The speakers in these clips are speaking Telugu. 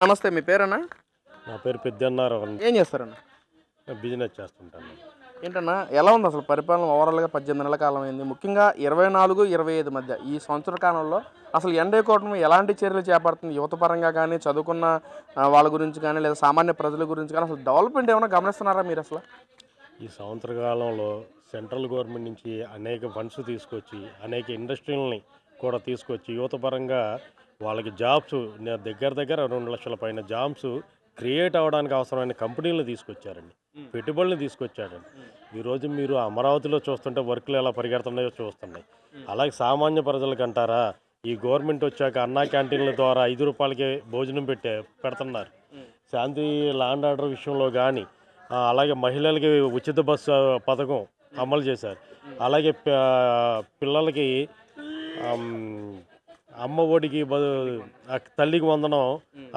నమస్తే. మీ పేరన్నా? నా పేరు పెద్దన్నారావు అండి. ఏం చేస్తారన్న? బిజినెస్ చేస్తుంటాను. ఏంటన్నా ఎలా ఉంది అసలు పరిపాలన ఓవరాల్‌గా 18 నెలల కాలం అయింది. ముఖ్యంగా 24, 25 మధ్య ఈ సంవత్సర కాలంలో అసలు ఎన్‌డీఏ కూటమి ఎలాంటి చర్యలు చేపడుతుంది? యువత పరంగా గానీ, చదువుకున్న వాళ్ళ గురించి గానీ, లేదా సామాన్య ప్రజల గురించి గానీ అసలు డెవలప్‌మెంట్ ఏమైనా గమనిస్తున్నారా మీరసల? ఈ సంవత్సర కాలంలో సెంట్రల్ గవర్నమెంట్ నుంచి అనేక ఫండ్స్ తీసుకొచ్చి, అనేక ఇండస్ట్రీలని కూడా తీసుకొచ్చి, యువత పరంగా వాళ్ళకి జాబ్స్ దగ్గర దగ్గర 2,00,000 పైన జాబ్స్ క్రియేట్ అవ్వడానికి అవసరమైన కంపెనీలను తీసుకొచ్చారండి. పెట్టుబడులను తీసుకొచ్చారండి. ఈరోజు మీరు అమరావతిలో చూస్తుంటే వర్కులు ఎలా పరిగెడుతున్నాయో చూస్తున్నాయి. అలాగే సామాన్య ప్రజలకంటారా, ఈ గవర్నమెంట్ వచ్చాక అన్నా క్యాంటీన్ల ద్వారా ₹5కే భోజనం పెడుతున్నారు. శాంతి ల్యాండ్ ఆర్డర్ విషయంలో కానీ, అలాగే మహిళలకి ఉచిత బస్సు పథకం అమలు చేశారు. అలాగే పిల్లలకి అమ్మ ఒడికి తల్లికి వందనం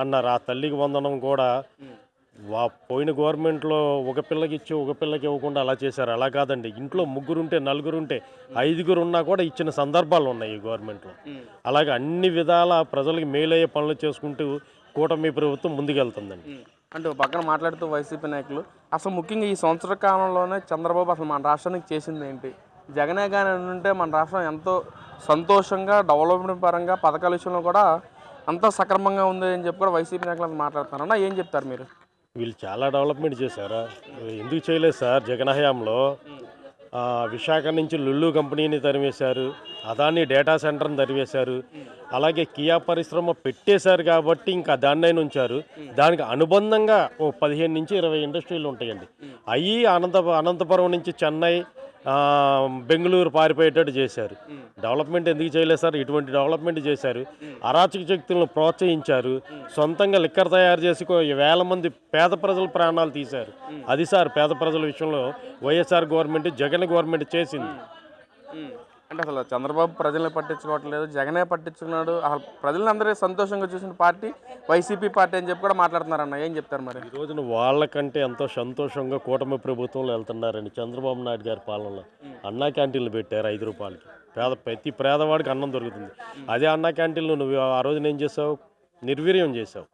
అన్నారు. ఆ తల్లికి వందనం కూడా పోయిన గవర్నమెంట్లో ఒక పిల్లకి ఇచ్చి ఒక పిల్లకి ఇవ్వకుండా అలా చేశారు. అలా కాదండి, ఇంట్లో ముగ్గురుంటే నలుగురుంటే 5గురు ఉన్నా కూడా ఇచ్చిన సందర్భాలు ఉన్నాయి ఈ గవర్నమెంట్లో. అలాగే అన్ని విధాల ప్రజలకి మేలయ్యే పనులు చేసుకుంటూ కూటమి ప్రభుత్వం ముందుకెళ్తుందండి. అంటే ఓ పక్కన మాట్లాడుతూ వైసీపీ నాయకులు అసలు ముఖ్యంగా ఈ సంవత్సర కాలంలోనే చంద్రబాబు అసలు మన రాష్ట్రానికి చేసిందేంటి? జగనే గాని ఉంటే మన రాష్ట్రం ఎంతో సంతోషంగా డెవలప్మెంట్ పరంగా పథకాల విషయంలో కూడా అంతా సక్రమంగా ఉంది అని చెప్పి కూడా వైసీపీ నాయకులు మాట్లాడుతున్నారన్నా, ఏం చెప్తారు మీరు? వీళ్ళు చాలా డెవలప్మెంట్ చేశారా? ఎందుకు చేయలేదు సార్? జగన్ హయాంలో విశాఖ నుంచి లుల్లు కంపెనీని తరిమేశారు, అదాని డేటా సెంటర్ని తరివేశారు, అలాగే కియా పరిశ్రమ పెట్టేశారు కాబట్టి ఇంకా దాన్నైనా ఉంచారు. దానికి అనుబంధంగా ఓ 15 నుంచి 20 ఇండస్ట్రీలు ఉంటాయండి. అవి అనంతపురం నుంచి చెన్నై, బెంగళూరు పారిపోయేటట్టు చేశారు. డెవలప్మెంట్ ఎందుకు చేయలేదు సార్? ఇటువంటి డెవలప్మెంట్ చేశారు. అరాచక శక్తులను ప్రోత్సహించారు. సొంతంగా లిక్కర్ తయారు చేసి వేల మంది పేద ప్రజల ప్రాణాలు తీశారు. అది సార్ పేద ప్రజల విషయంలో వైఎస్ఆర్ గవర్నమెంట్, జగన్ గవర్నమెంట్ చేసింది. అంటే అసలు చంద్రబాబు ప్రజల్ని పట్టించుకోవట్లేదు, జగనే పట్టించుకున్నాడు. అసలు ప్రజలను అందరూ సంతోషంగా చూసిన పార్టీ వైసీపీ పార్టీ అని చెప్పి కూడా మాట్లాడుతున్నారన్న, ఏం చెప్తారు మరి? ఈ రోజున వాళ్ళకంటే ఎంతో సంతోషంగా కూటమి ప్రభుత్వంలో వెళ్తున్నారండి. చంద్రబాబు నాయుడు గారి పాలనలో అన్నా క్యాంటీన్లు పెట్టారు ₹5కి. ప్రతి పేదవాడికి అన్నం దొరుకుతుంది. అదే అన్నా క్యాంటీన్లు నువ్వు ఆ రోజున ఏం చేసావు? నిర్వీర్యం చేసావు.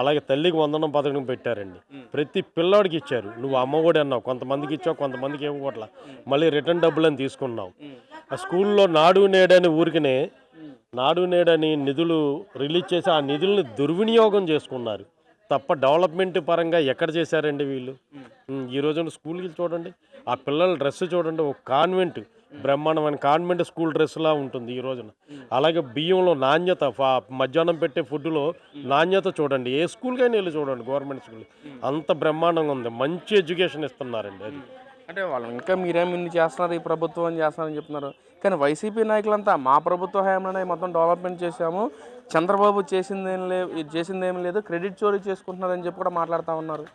అలాగే తల్లికి వందనం పథకం పెట్టారండి. ప్రతి పిల్లోడికి ఇచ్చారు. నువ్వు అమ్మఒడి అన్నావు, కొంతమందికి ఇచ్చావు, కొంతమందికి ఇవ్వట్లా. మళ్ళీ రిటర్న్ డబ్బులని తీసుకున్నావు. ఆ స్కూల్లో నాడు నేడని ఊరికనే నాడు నేడని నిధులు రిలీజ్ చేసి ఆ నిధుల్ని దుర్వినియోగం చేసుకున్నారు తప్ప డెవలప్మెంట్ పరంగా ఎక్కడ చేశారండి వీళ్ళు? ఈ రోజున స్కూల్కి చూడండి, ఆ పిల్లల డ్రెస్ చూడండి, ఒక కాన్వెంట్ బ్రహ్మాండమైన కాన్వెంట్ స్కూల్ డ్రెస్లా ఉంటుంది ఈ రోజున. అలాగే బియ్యంలో నాణ్యత, మధ్యాహ్నం పెట్టే ఫుడ్లో నాణ్యత చూడండి. ఏ స్కూల్కైనా వెళ్ళి చూడండి, గవర్నమెంట్ స్కూల్ అంత బ్రహ్మాండంగా ఉంది. మంచి ఎడ్యుకేషన్ ఇస్తున్నారండి. అది అంటే వాళ్ళు ఇంకా మీరేమి ఇన్ని చేస్తున్నారు, ఈ ప్రభుత్వం చేస్తున్నారని చెప్తున్నారు. కానీ వైసీపీ నాయకులంతా మా ప్రభుత్వ హయాంలోనే మొత్తం డెవలప్మెంట్ చేశాము, చంద్రబాబు చేసిందేం లేదు, క్రెడిట్ చోరీ చేసుకుంటున్నారని చెప్పి కూడా మాట్లాడుతూ ఉన్నారు.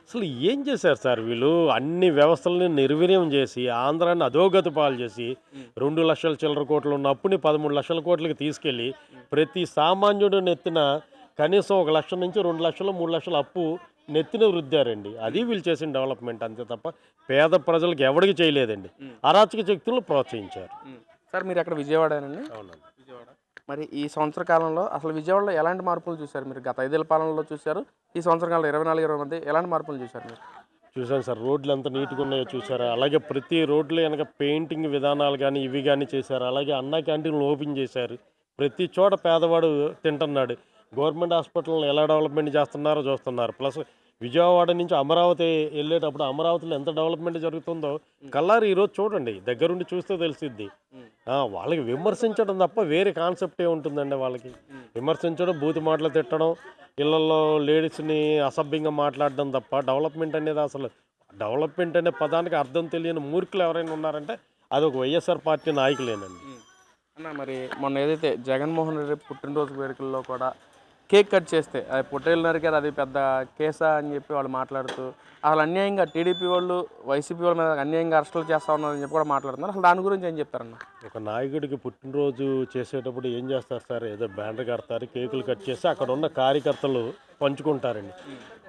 అసలు ఏం చేశారు సార్ వీళ్ళు? అన్ని వ్యవస్థలని నిర్వీర్యం చేసి ఆంధ్రాన్ని అధోగతి పాలు చేసి 2,00,000 చిల్లర కోట్లు ఉన్న అప్పుని 13,00,000 కోట్లకి తీసుకెళ్ళి ప్రతి సామాన్యుడు నెత్తిన కనీసం 1,00,000 నుంచి 2,00,000, 3,00,000 అప్పు నెత్తిన వృద్ధారండి. అది వీళ్ళు చేసిన డెవలప్మెంట్ అంతే తప్ప పేద ప్రజలకు ఎవరికి చేయలేదండి. అరాచక శక్తులను ప్రోత్సహించారు. సార్ మీరు ఎక్కడ విజయవాడేనండి? అవునండి. విజయవాడ. మరి ఈ సంవత్సర కాలంలో అసలు విజయవాడలో ఎలాంటి మార్పులు చూశారు మీరు? గత 5 ఏళ్ల పాలనలో చూశారు, ఈ సంవత్సర కాలంలో 24, 20 మధ్య ఎలాంటి మార్పులు చూశారు మీరు? చూశాను సార్, రోడ్లు ఎంత నీట్గా ఉన్నాయో చూసారా? అలాగే ప్రతి రోడ్లు వెనక పెయింటింగ్ విధానాలు కానీ ఇవి కానీ చేశారు. అలాగే అన్నా క్యాంటీన్లు ఓపెన్ చేశారు. ప్రతి చోట పేదవాడు తింటున్నాడు. గవర్నమెంట్ హాస్పిటల్ని ఎలా డెవలప్మెంట్ చేస్తున్నారో చూస్తున్నారు. ప్లస్ విజయవాడ నుంచి అమరావతి వెళ్ళేటప్పుడు అమరావతిలో ఎంత డెవలప్మెంట్ జరుగుతుందో కల్లారి ఈరోజు చూడండి, దగ్గరుండి చూస్తే తెలిసిద్ది. వాళ్ళకి విమర్శించడం తప్ప వేరే కాన్సెప్టే ఉంటుందండి. వాళ్ళకి విమర్శించడం, బూతి మాటలు తిట్టడం, ఇళ్లలో లేడీస్ని అసభ్యంగా మాట్లాడడం తప్ప డెవలప్మెంట్ అనేది అసలు డెవలప్మెంట్ అనే పదానికి అర్థం తెలియని మూర్ఖులు ఎవరైనా ఉన్నారంటే అది ఒక వైఎస్ఆర్ పార్టీ నాయకులేనండి. అన్న మరి మొన్న ఏదైతే జగన్మోహన్ రెడ్డి పుట్టినరోజు వేడుకల్లో కూడా కేక్ కట్ చేస్తే అది పొట్టేలు నరికారు, అది పెద్ద కేసా అని చెప్పి వాళ్ళు మాట్లాడుతూ అసలు అన్యాయంగా టీడీపీ వాళ్ళు వైసీపీ వాళ్ళ మీద అన్యాయంగా అరెస్టులు చేస్తూ ఉన్నారని చెప్పి కూడా మాట్లాడుతున్నారు. అసలు దాని గురించి ఏం చెప్తారన్న? ఒక నాయకుడికి పుట్టినరోజు చేసేటప్పుడు ఏం చేస్తారు సార్? ఏదో బ్యానర్ కడతారు, కేకులు కట్ చేసి అక్కడ ఉన్న కార్యకర్తలు పంచుకుంటారండి.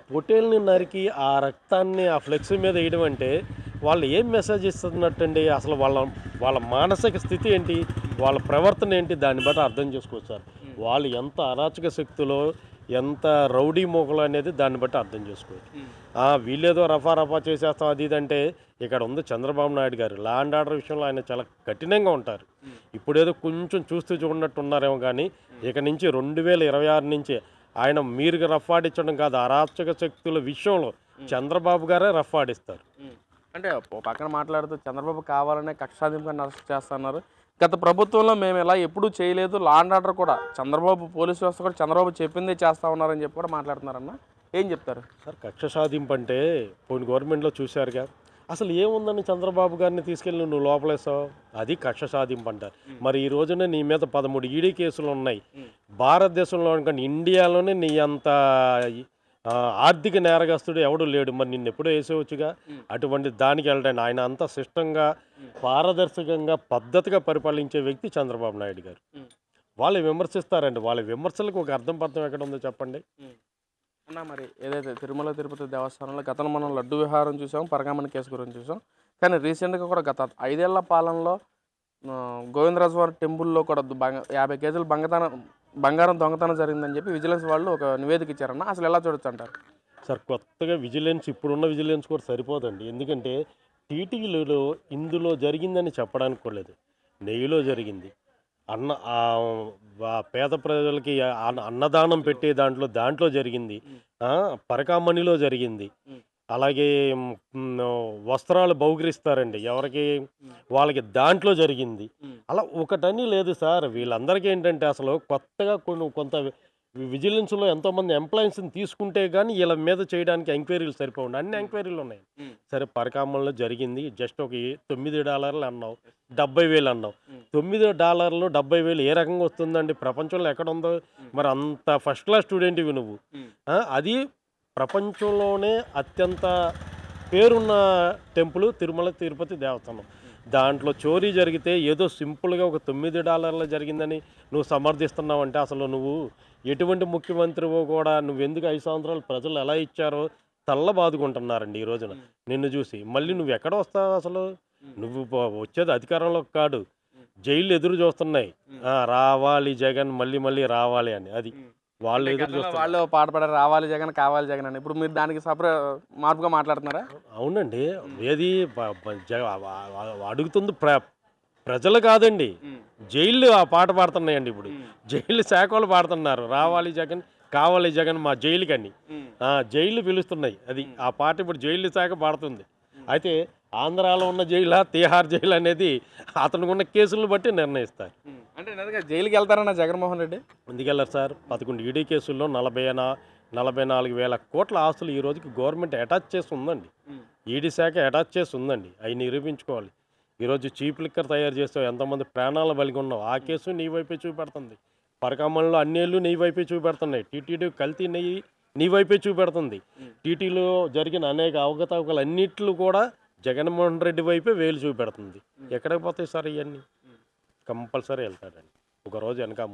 పొట్టేల్ని నరికి ఆ రక్తాన్ని ఆ ఫ్లెక్స్ మీద వేయడం అంటే వాళ్ళు ఏం మెసేజ్ ఇస్తున్నట్టండి? అసలు వాళ్ళ వాళ్ళ మానసిక స్థితి ఏంటి, వాళ్ళ ప్రవర్తన ఏంటి, దాన్ని బట్టి అర్థం చేసుకోవచ్చు సార్. వాళ్ళు ఎంత అరాచక శక్తిలో ఎంత రౌడీ మోకలు అనేది దాన్ని బట్టి అర్థం చేసుకోవచ్చు. వీళ్ళేదో రఫా చేసేస్తాం అది ఇది అంటే ఇక్కడ ఉంది చంద్రబాబు నాయుడు గారు. లా అండ్ ఆర్డర్ విషయంలో ఆయన చాలా కఠినంగా ఉంటారు. ఇప్పుడేదో కొంచెం చూస్తూ చూడనట్టు ఉన్నారేమో కానీ ఇక నుంచి 2026 నుంచి ఆయన మీరు రఫాడించడం కాదు, అరాచక శక్తుల విషయంలో చంద్రబాబు గారే రఫాడిస్తారు. అంటే ఓ పక్కన మాట్లాడుతూ చంద్రబాబు కావాలనే కక్షాధింపుగా అరెస్ట్ చేస్తున్నారు. గత ప్రభుత్వంలో మేము ఇలా ఎప్పుడూ చేయలేదు, లా అండ్ ఆర్డర్ కూడా చంద్రబాబు పోలీసు వ్యవస్థ కూడా చంద్రబాబు చెప్పిందే చేస్తా ఉన్నారని చెప్పి కూడా మాట్లాడుతున్నారన్న. ఏం చెప్తారు సార్? కక్ష సాధింపు అంటే పోయిన గవర్నమెంట్లో చూశారుగా, అసలు ఏముందని చంద్రబాబు గారిని తీసుకెళ్ళి నువ్వు లోపలేసావు, అది కక్ష సాధింపు అంటారు. మరి ఈ రోజున నీ మీద 13 ఈడీ కేసులు ఉన్నాయి. భారతదేశంలో అనుకోండి, ఇండియాలోనే నీ అంత ఆర్థిక నేరగస్తుడు ఎవడు లేడు. మరి నిన్ను ఎప్పుడో వేసేవచ్చుగా. అటువంటి దానికి వెళ్ళడానికి ఆయన అంత సిస్టంగా పారదర్శకంగా పద్ధతిగా పరిపాలించే వ్యక్తి చంద్రబాబు నాయుడు గారు. వాళ్ళు విమర్శిస్తారండి, వాళ్ళ విమర్శలకు ఒక అర్థం పర్థం ఎక్కడ ఉందో చెప్పండి. అన్న మరి ఏదైతే తిరుమల తిరుపతి దేవస్థానంలో గతంలో మనం లడ్డు విహారం చూసాం, పరగామణి కేసు గురించి చూసాం, కానీ రీసెంట్గా కూడా గత 5 ఏళ్ల పాలనలో గోవిందరాజవారి టెంపుల్లో కూడా 50 కేజీలు బంగారం దొంగతనం జరిగిందని చెప్పి విజిలెన్స్ వాళ్ళు ఒక నివేదిక ఇచ్చారన్న. అసలు ఎలా చూడొచ్చు అంటారు? సార్, కొత్తగా విజిలెన్స్ ఇప్పుడున్న విజిలెన్స్ కూడా సరిపోదండి. ఎందుకంటే టీటీలో ఇందులో జరిగిందని చెప్పడానికి కూడా లేదు. నెయ్యిలో జరిగింది, పేద ప్రజలకి అన్నదానం పెట్టే దాంట్లో జరిగింది, పరకామణిలో జరిగింది, అలాగే వస్త్రాలు బహుకరిస్తారండి ఎవరికి వాళ్ళకి, దాంట్లో జరిగింది. అలా ఒకటని లేదు సార్. వీళ్ళందరికీ ఏంటంటే అసలు కొత్తగా కొంత విజిలెన్స్లో ఎంతోమంది ఎంప్లాయీస్ని తీసుకుంటే కానీ వీళ్ళ మీద చేయడానికి ఎంక్వైరీలు సరిపోండి. అన్ని ఎంక్వైరీలు ఉన్నాయి. సరే, పరకామణిలో జరిగింది, జస్ట్ ఒక $9 అన్నావు, 70,000 అన్నావు. $9 70,000 ఏ రకంగా వస్తుందండి? ప్రపంచంలో ఎక్కడ ఉందో? మరి అంత ఫస్ట్ క్లాస్ స్టూడెంట్ ఇవి నువ్వు. అది ప్రపంచంలోనే అత్యంత పేరున్న టెంపుల్ తిరుమల తిరుపతి దేవస్థానం. దాంట్లో చోరీ జరిగితే ఏదో సింపుల్గా ఒక $9 జరిగిందని నువ్వు సమర్థిస్తున్నావు అంటే అసలు నువ్వు ఎటువంటి ముఖ్యమంత్రివో కూడా. నువ్వెందుకు 5 సంవత్సరాలు ప్రజలు ఎలా ఇచ్చారో తల్ల బాదుకుంటున్నారండి ఈ రోజున నిన్ను చూసి. మళ్ళీ నువ్వు ఎక్కడ వస్తావు? అసలు నువ్వు వచ్చేది అధికారంలోకి కాదు, జైళ్ళు ఎదురు చూస్తున్నాయి. రావాలి జగన్, మళ్ళీ మళ్ళీ రావాలి అని. అది వాళ్ళు ఎదురు చూస్తారు. వాళ్ళు పాటపడారు, రావాలి జగన్, కావాలి జగన్ అని. ఇప్పుడు మీరు దానికి మార్పుగా మాట్లాడుతున్నారా? అవునండి. ఏది అడుగుతుంది ప్రజలు కాదండి, జైళ్ళు ఆ పాట పాడుతున్నాయండి. ఇప్పుడు జైలు శాఖలు పాడుతున్నారు, రావాలి జగన్, కావాలి జగన్ మా జైలుకని. జైళ్ళు పిలుస్తున్నాయి. అది ఆ పాట ఇప్పుడు జైలు శాఖ పాడుతుంది. అయితే ఆంధ్రాలో ఉన్న జైలు, తిహార్ జైలు అనేది అతనికి ఉన్న కేసులను బట్టి నిర్ణయిస్తారు. అంటే నిజంగా జైలుకి వెళ్తారన్న జగన్మోహన్ రెడ్డి? ఎందుకెళ్ళారు సార్? 11 ఈడీ కేసుల్లో 44,000 కోట్ల ఆస్తులు ఈ రోజుకి గవర్నమెంట్ అటాచ్ చేసి ఉందండి. ఈడీ శాఖ అటాచ్ చేసి ఉందండి. అవి నిరూపించుకోవాలి. ఈరోజు చీప్ లిక్కర్ తయారు చేస్తావు, ఎంతమంది ప్రాణాలు బలిగి ఉన్నావు, ఆ కేసు నీ వైపే చూపెడుతుంది. పరకామణిలో అన్నేళ్ళు నీ వైపే చూపెడుతున్నాయి. టీటీడీ కల్తీ నెయ్యి నీ వైపే చూపెడుతుంది. టీటీలో జరిగిన అనేక అవకతవకలు అన్నిట్లు కూడా జగన్మోహన్ రెడ్డి వైపే వేలు చూపెడుతుంది. ఎక్కడికి పోతాయి సార్ ఇవన్నీ? కంపల్సరీ వెళ్తాడండి ఒకరోజు వెనక